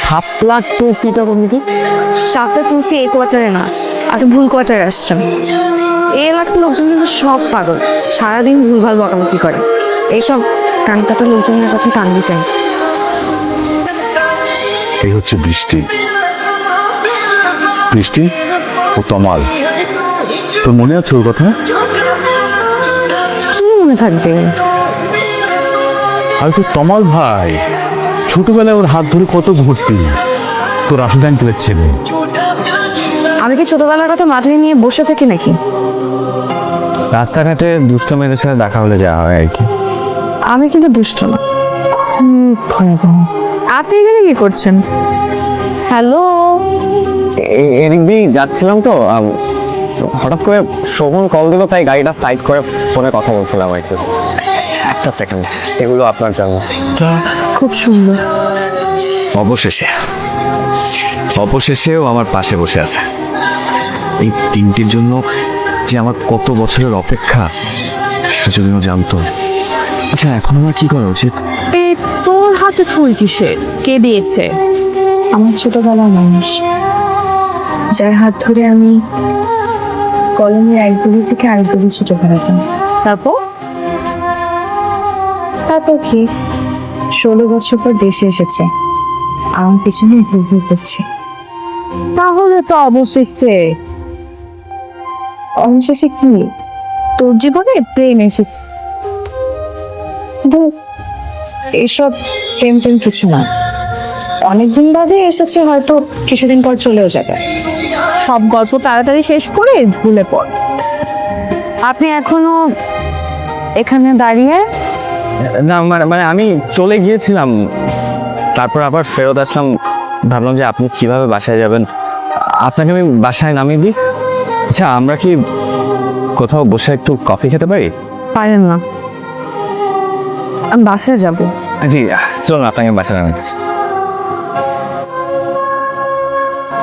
শাপলা টুসিটা বন্ধু, সাপটা তুলসি এই কোয়ার্টারে না, আপনি ভুল কোয়ার্টারে আসছেন। এই এলাকার লোকজন কিন্তু সব পাগল, সারাদিন ভুলভাল বকাবকি করে। এইসব কানকাটা লোকজনের কাছে কান দিতেন। এই হচ্ছে বৃষ্টি। বৃষ্টি ও তমাল, তোর মনে আছে ওর কথা? কি মনে থাকবে? আর তোর তমাল ভাই, ছোটবেলায় ওর হাত ধরে কত ঘুরতি, তোর রাফি আঙ্কেলের ছেলে। আমি কি ছোটবেলার কথা মাথায় নিয়ে বসে থাকি নাকি? রাস্তাঘাটে দুষ্ট মেয়েদের সাথে দেখা হলে যাওয়া হয় আর কি। আমি কিন্তু দুষ্ট না, খুব ভয়াবহ। আপনি এখানে কি করছেন? হ্যালো, এদিক দিয়ে যাচ্ছিলাম তো হঠাৎ করে শোভন কল দিল, তাই গাড়িটা সাইড করে ফোনে কথা বলছিলাম একটু। একটা সেকেন্ড, এগুলো আপনার জন্য। খুব সুন্দর। অবশেষেও আমার পাশে বসে আছে। এই দিনটির জন্য যে আমার কত বছরের অপেক্ষা, সেটা যদিও জানতো। আচ্ছা, এখন আমার কি করা উচিত? তোর হাতে ফুল কিসের? কে দিয়েছে? আমার ছোটবেলার মানুষ, যার হাত ধরে আমি কলমের এক গলি থেকে আরেক গলি ছুটে বেড়াতাম। তারপর কি 16 বছর পর দেশে এসেছে, আমার পিছনে ঘুর ঘুর করছে। তাহলে তো অবশেষে কি তোর জীবনে প্রেম এসেছে? কিন্তু এসব প্রেম কিছু না, অনেকদিন বাদে এসেছে, হয়তো কিছুদিন পর চলেও যাবে। সব গল্প তাড়াতাড়ি শেষ করে ভুলে পড়। আপনি এখনো এখানে দাঁড়িয়ে? না মানে আমি চলে গিয়েছিলাম, তারপর আবার ফেরত আসলাম। ভাবলাম যে আপনি কিভাবে বাসায় যাবেন, আপনাকে আমি বাসায় নামিয়ে দিই। আচ্ছা, আমরা কি কোথাও বসে একটু কফি খেতে পারি? পারেন না, আমি বাসায় যাব। জি চলুন, আপনাকে বাসায় নামিয়ে দিচ্ছি।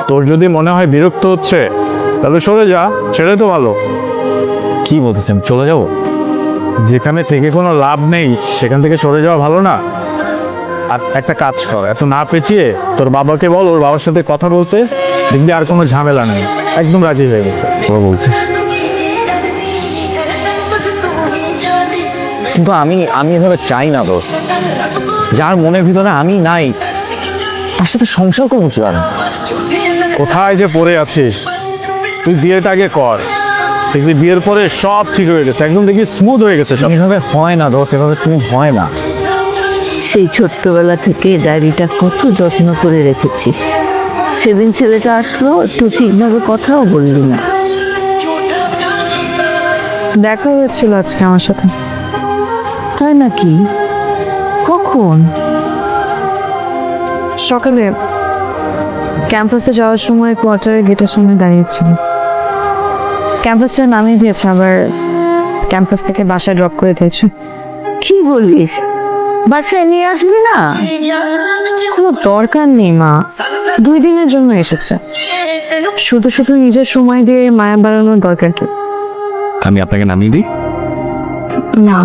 তোর যদি মনে হয় বিরক্ত হচ্ছে, তাহলে সরে যা, ছেড়ে তো ভালো। কি বলতেছেন, চলে যাব? যেখানে থেকে কোনো লাভ নেই সেখান থেকে সরে যাওয়া ভালো না। আর একটা কাজ কর, এত না পেঁচিয়ে তোর বাবাকে বল ওর বাবার সাথে কথা বলতে, দেখবি আর কোনো ঝামেলা নেই, একদম রাজি হয়ে গেছে। ও বলছে, কিন্তু আমি এভাবে চাই না। তো যার মনের ভিতরে আমি নাই, তার সাথে সংসার করবো কি? আর কোথায় যে পড়ে আছিস, তুই বিয়েটা আগে কর, দেখবি বিয়ের পরে সব ঠিক হয়ে গেছে, একদম দেখবি স্মুথ হয়ে গেছে সব। এভাবে হয় না দোষ, এভাবে তুমি হয় না। সেই ছোট্টবেলা থেকে ডায়েরিটা কত যত্ন করে রেখেছি। সেদিন ছেলেটা আসলো, একটু ঠিকভাবে কথাও বললি না। দেখা হয়েছিল আজকে আমার সাথে। তাই নাকি? কখন? সকালে ক্যাম্পাসে যাওয়ার সময় কোয়ার্টারের গেটের সামনে দাঁড়িয়েছিল। ক্যাম্পাসে নামিয়ে দিয়েছে, আবার ক্যাম্পাস থেকে বাসায় ড্রপ করে দিয়েছে। কি বলিস? বাসায় নিয়ে আসবি না? কোনো দরকার নেই মা, 2 দিনের জন্য এসেছে। শুধু শুধু নিজের সময় দিয়ে মায়া বাড়ানোর দরকার কি? আমি আপনাকে নামিয়ে দিই? না,